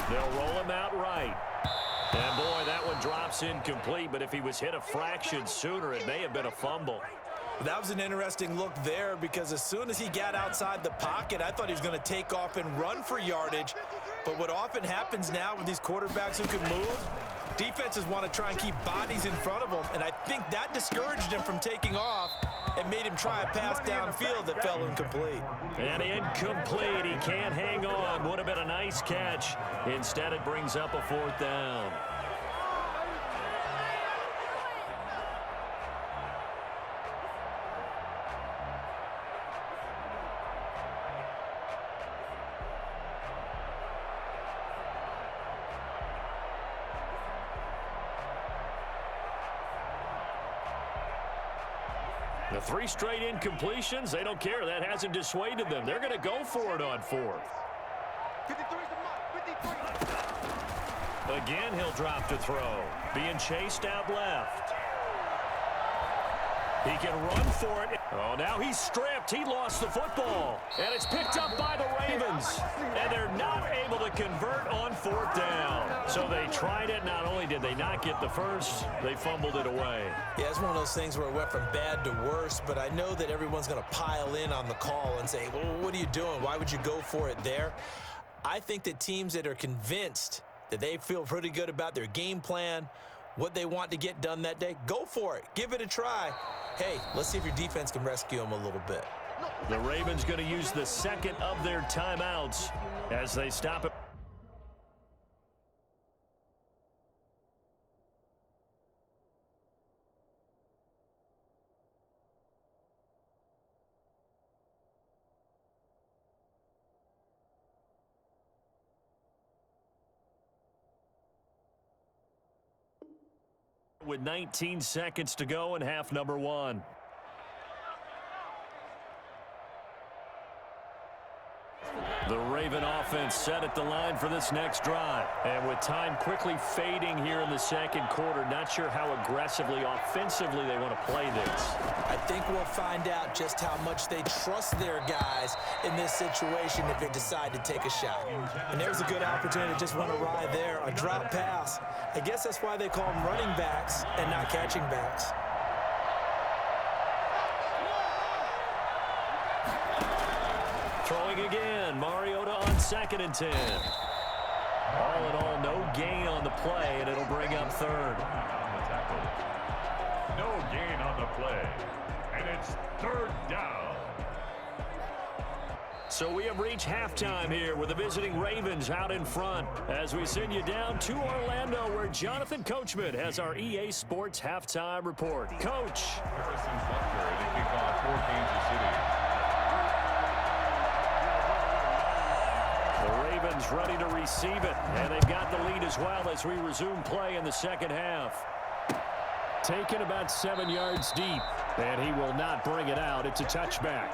They'll roll him out right. And boy, that one drops incomplete, but if he was hit a fraction sooner, it may have been a fumble. That was an interesting look there because as soon as he got outside the pocket, I thought he was going to take off and run for yardage. But what often happens now with these quarterbacks who can move, defenses want to try and keep bodies in front of them, and I think that discouraged him from taking off and made him try a pass downfield that fell incomplete. And incomplete. He can't hang on. Would have been a nice catch. Instead, it brings up a fourth down. The 3 straight incompletions, they don't care. That hasn't dissuaded them. They're going to go for it on fourth. Again, he'll drop to throw. Being chased out left. He can run for it. Oh, now he's stripped. He lost the football. And it's picked up by the Ravens. And they're not able to convert on fourth down. So they tried it. Not only did they not get the first, they fumbled it away. Yeah, it's one of those things where it went from bad to worse, but I know that everyone's going to pile in on the call and say, well, what are you doing? Why would you go for it there? I think that teams that are convinced that they feel pretty good about their game plan, what they want to get done that day, go for it. Give it a try. Hey, let's see if your defense can rescue them a little bit. The Ravens going to use the second of their timeouts as they stop it. With 19 seconds to go in half number 1. The Raven offense set at the line for this next drive. And with time quickly fading here in the second quarter, not sure how aggressively, offensively they want to play this. I think we'll find out just how much they trust their guys in this situation if they decide to take a shot. And there's a good opportunity to just want to ride there, a drop pass. I guess that's why they call them running backs and not catching backs. Throwing again, Mariota on 2nd and 10. All in all, no gain on the play, and it'll bring up 3rd. No gain on the play, and it's 3rd down. So we have reached halftime here with the visiting Ravens out in front as we send you down to Orlando where Jonathan Coachman has our EA Sports Halftime Report. Coach. Harrison Butker in the kickoff for Kansas City. The Ravens ready to receive it, and they've got the lead as well as we resume play in the second half. Taken about 7 yards deep, and he will not bring it out. It's a touchback.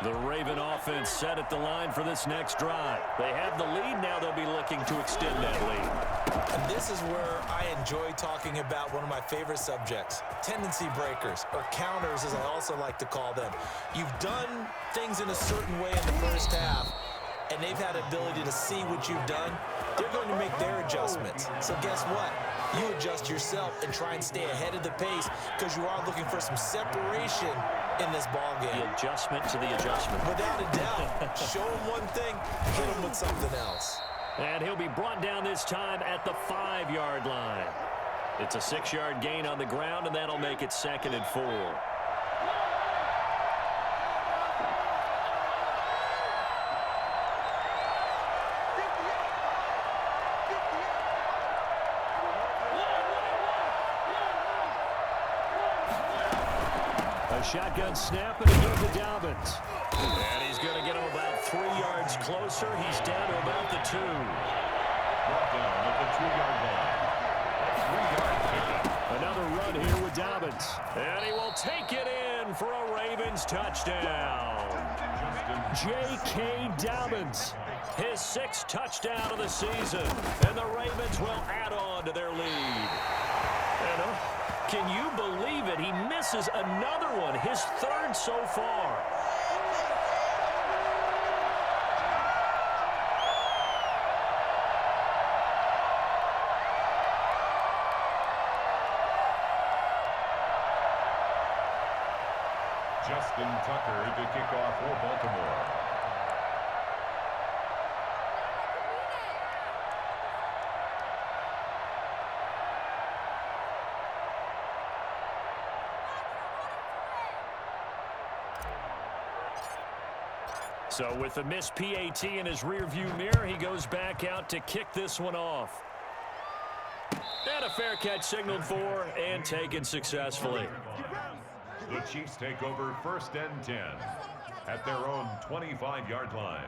The Raven offense set at the line for this next drive. They have the lead. Now they'll be looking to extend that lead. And this is where I enjoy talking about one of my favorite subjects, tendency breakers, or counters as I also like to call them. You've done things in a certain way in the first half, and they've had ability to see what you've done. They're going to make their adjustments. So guess what? You adjust yourself and try and stay ahead of the pace because you are looking for some separation in this ball game. The adjustment to the adjustment. Without a doubt. Show him one thing, hit him with something else. And he'll be brought down this time at the 5-yard line. It's a 6-yard gain on the ground, and that'll make it 2nd and 4. Shotgun snap and again to Dobbins. And he's going to get about 3 yards closer. He's down to about the 2. Brought down at the 2-yard line. Ravens touchdown. J.K. Dobbins, his 6th touchdown of the season, and the Ravens will add on to their lead. And, can you believe it? He misses another one, his 3rd so far. Justin Tucker to kick off for Baltimore. So with the missed PAT in his rearview mirror, he goes back out to kick this one off. And a fair catch signaled for and taken successfully. The Chiefs take over 1st and 10 at their own 25-yard line.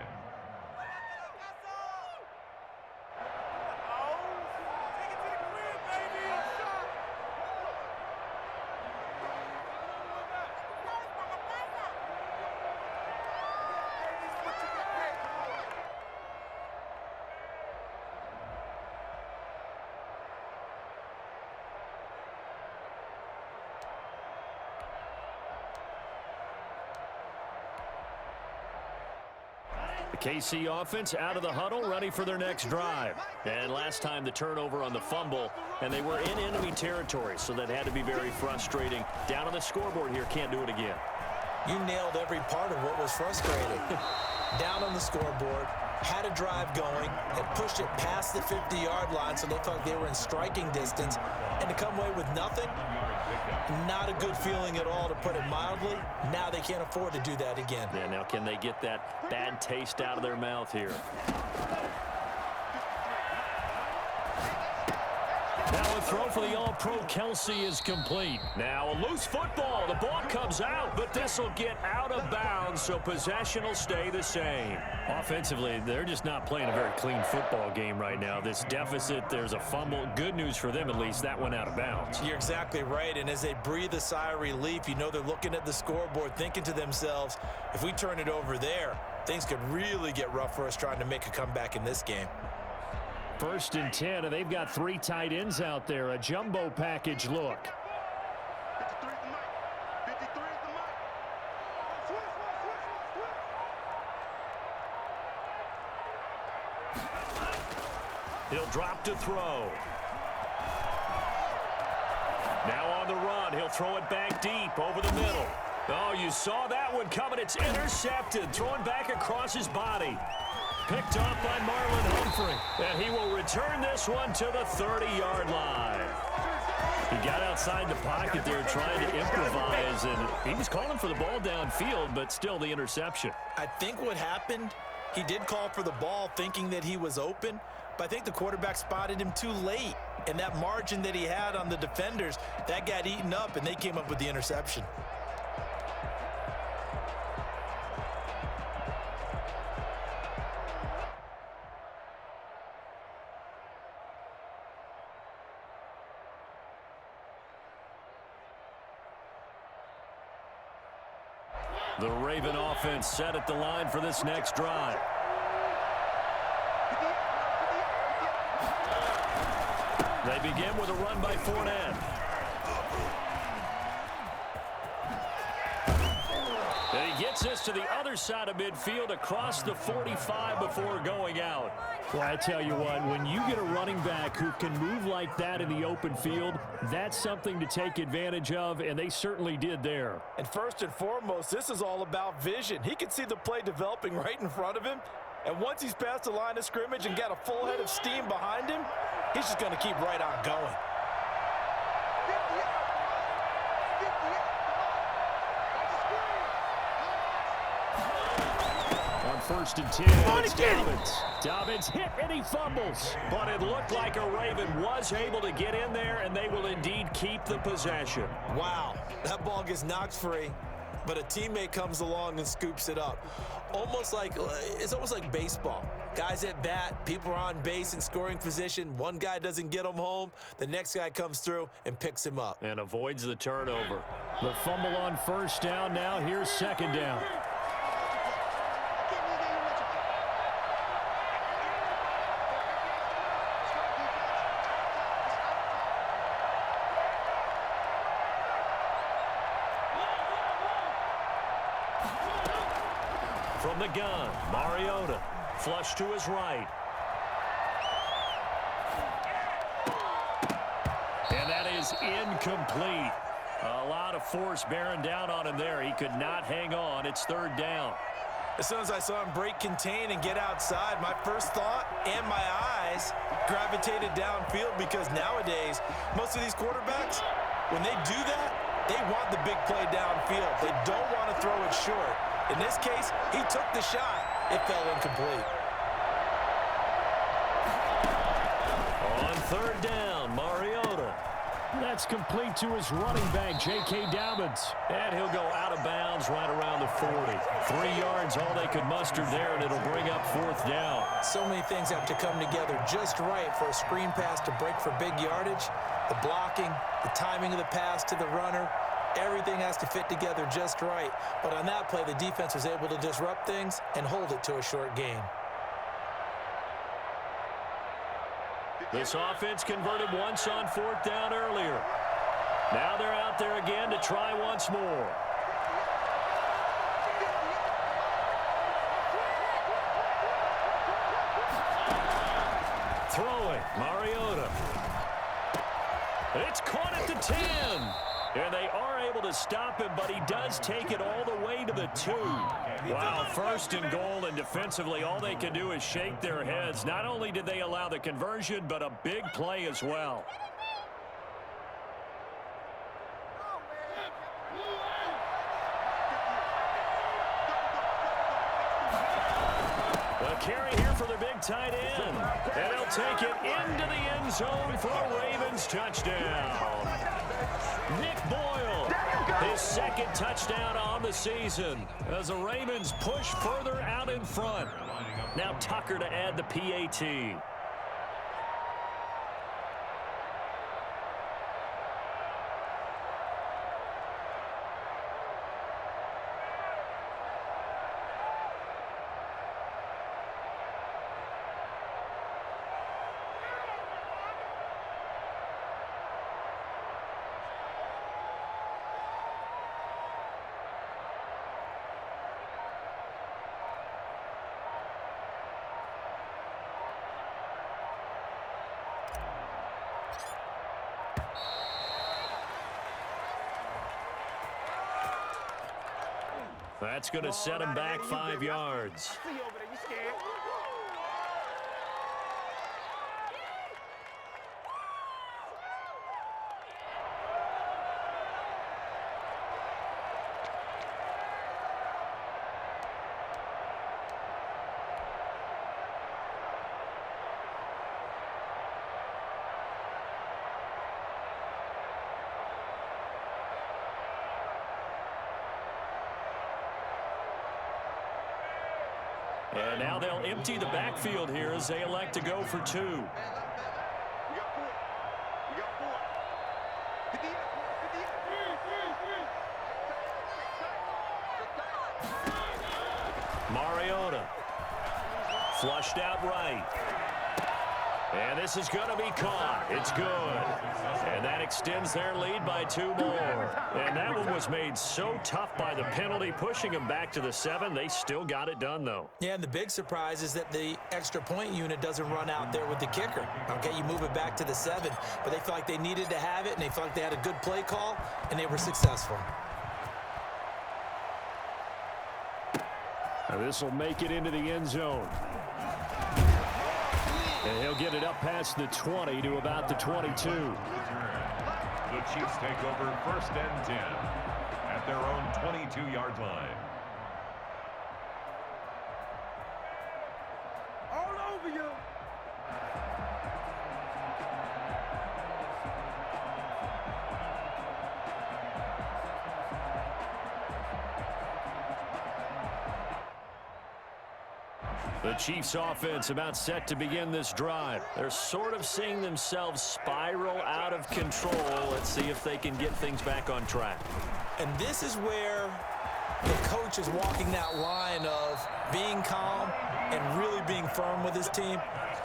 The KC offense out of the huddle, ready for their next drive. And last time the turnover on the fumble, and they were in enemy territory, so that had to be very frustrating. Down on the scoreboard here, can't do it again. You nailed every part of what was frustrating. Down on the scoreboard, had a drive going, and pushed it past the 50-yard line so they felt they were in striking distance, and to come away with nothing, not a good feeling at all, to put it mildly. Now they can't afford to do that again. Yeah, now can they get that bad taste out of their mouth here? Now a throw for the All-Pro Kelsey is complete. Now a loose football. The ball comes out, but this will get out of bounds, so possession will stay the same. Offensively, they're just not playing a very clean football game right now. This deficit, there's a fumble. Good news for them, at least. That went out of bounds. You're exactly right, and as they breathe a sigh of relief, you know they're looking at the scoreboard, thinking to themselves, if we turn it over there, things could really get rough for us trying to make a comeback in this game. 1st and 10, and they've got 3 tight ends out there. A jumbo package look. He'll drop to throw. Now on the run, he'll throw it back deep over the middle. Oh, you saw that one coming. It's intercepted, thrown back across his body. Picked off by Marlon Humphrey. And he will return this one to the 30-yard line. He got outside the pocket there trying to improvise, and he was calling for the ball downfield, but still the interception. I think what happened, he did call for the ball thinking that he was open, but I think the quarterback spotted him too late. And that margin that he had on the defenders, that got eaten up, and they came up with the interception. The Raven offense set at the line for this next drive. They begin with a run by Fournette. And he gets this to the other side of midfield across the 45 before going out. Well, I tell you what, when you get a running back who can move like that in the open field, that's something to take advantage of, and they certainly did there. And first and foremost, this is all about vision. He can see the play developing right in front of him, and once he's past the line of scrimmage and got a full head of steam behind him, he's just going to keep right on going. On 1st and 10, it's Dobbins. Dobbins hit and he fumbles. But it looked like a Raven was able to get in there, and they will indeed keep the possession. Wow, that ball gets knocked free, but a teammate comes along and scoops it up. It's almost like baseball. Guys at bat, people are on base in scoring position. One guy doesn't get him home. The next guy comes through and picks him up. And avoids the turnover. The fumble on first down now. Here's second down. From the gun, Mariota. Flush to his right. And that is incomplete. A lot of force bearing down on him there. He could not hang on. It's third down. As soon as I saw him break contain and get outside, my first thought and my eyes gravitated downfield, because nowadays, most of these quarterbacks, when they do that, they want the big play downfield. They don't want to throw it short. In this case, he took the shot. It fell incomplete. On third down, Mariota. That's complete to his running back, J.K. Dobbins. And he'll go out of bounds right around the 40. 3 yards, all they could muster there, and it'll bring up fourth down. So many things have to come together just right for a screen pass to break for big yardage. The blocking, the timing of the pass to the runner, everything has to fit together just right. But on that play, the defense was able to disrupt things and hold it to a short gain. This offense converted once on fourth down earlier. Now they're out there again to try once more. Throwing, Mariota. It's caught at the 10. And they are able to stop him, but he does take it all the way to the 2. Wow, first and goal, and defensively, all they can do is shake their heads. Not only did they allow the conversion, but a big play as well. A carry here for the big tight end. And he'll take it into the end zone for a Ravens touchdown. Nick Boyle, his second touchdown on the season as the Ravens push further out in front. Now Tucker to add the PAT. That's going to set him back 5 yards. And now they'll empty the backfield here as they elect to go for 2. Mariota. Flushed out right. And this is going to be caught. It's good. And that extends their lead by 2 more. And that one was made so tough by the penalty, pushing them back to the 7. They still got it done, though. Yeah, and the big surprise is that the extra point unit doesn't run out there with the kicker. Okay, you move it back to the 7, but they felt like they needed to have it, and they felt like they had a good play call, and they were successful. Now this will make it into the end zone. And he'll get it up past the 20 to about the 22. The Chiefs take over first and 10 at their own 22-yard line. All over you. The Chiefs offense about set to begin this drive. They're sort of seeing themselves spiral out of control. Let's see if they can get things back on track. And this is where the coach is walking that line of being calm and really being firm with his team.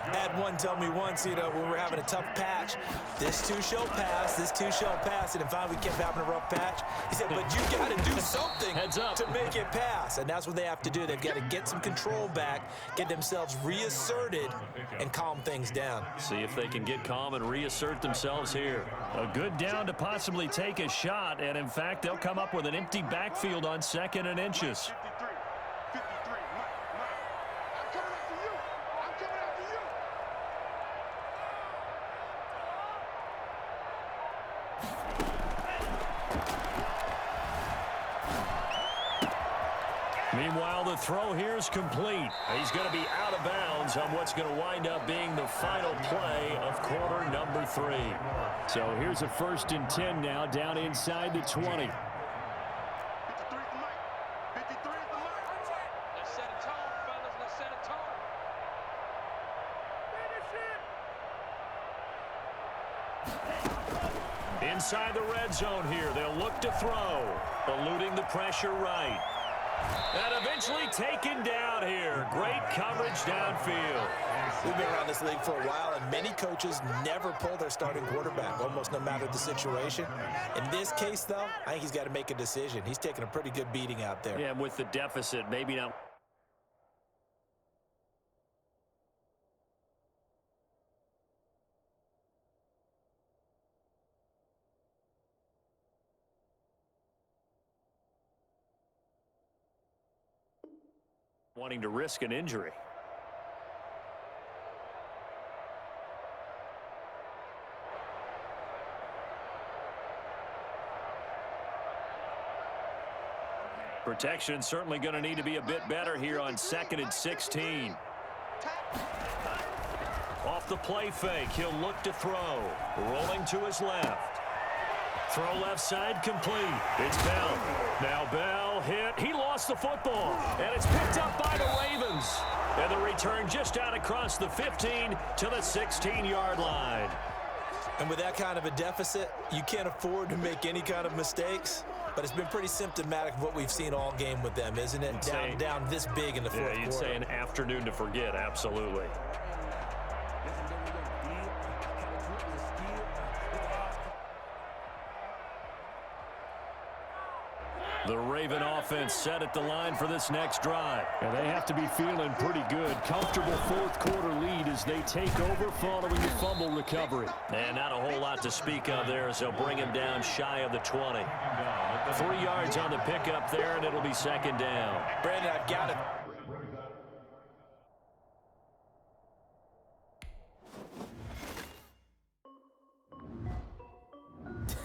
I had one tell me once, when we're having a tough patch, this too shall pass, this too shall pass. And finally we kept having a rough patch. He said, but you got to do something to make it pass. And that's what they have to do. They've got to get some control back, get themselves reasserted, and calm things down. See if they can get calm and reassert themselves here. A good down to possibly take a shot. And, in fact, they'll come up with an empty backfield on 2nd and inches. Meanwhile, the throw here is complete. He's going to be out of bounds on what's going to wind up being the final play of quarter number 3. So here's a 1st and 10 now, down inside the 20. 53 is the mark. 53 is the mark. Let's set a tone, fellas. Let's set a tone. Finish it. Inside the red zone here, they'll look to throw. Eluding the pressure right. And eventually taken down here. Great coverage downfield. We've been around this league for a while, and many coaches never pull their starting quarterback, almost no matter the situation. In this case, though, I think he's got to make a decision. He's taking a pretty good beating out there. Yeah, with the deficit, maybe not. Wanting to risk an injury. Protection certainly going to need to be a bit better here on 2nd and 16. Off the play fake, he'll look to throw. Rolling to his left. Throw left side complete. It's Bell. Now Bell hit. He lost the football. And it's picked up by the Ravens. And the return just out across the 15 to the 16-yard line. And with that kind of a deficit, you can't afford to make any kind of mistakes. But it's been pretty symptomatic of what we've seen all game with them, isn't it? Down this big in the fourth quarter. You'd say an afternoon to forget, absolutely. The Raven offense set at the line for this next drive. And they have to be feeling pretty good. Comfortable fourth quarter lead as they take over following the fumble recovery. And not a whole lot to speak of there as they'll bring him down shy of the 20. 3 yards on the pickup there, and it'll be 2nd down. Brandon, I've got to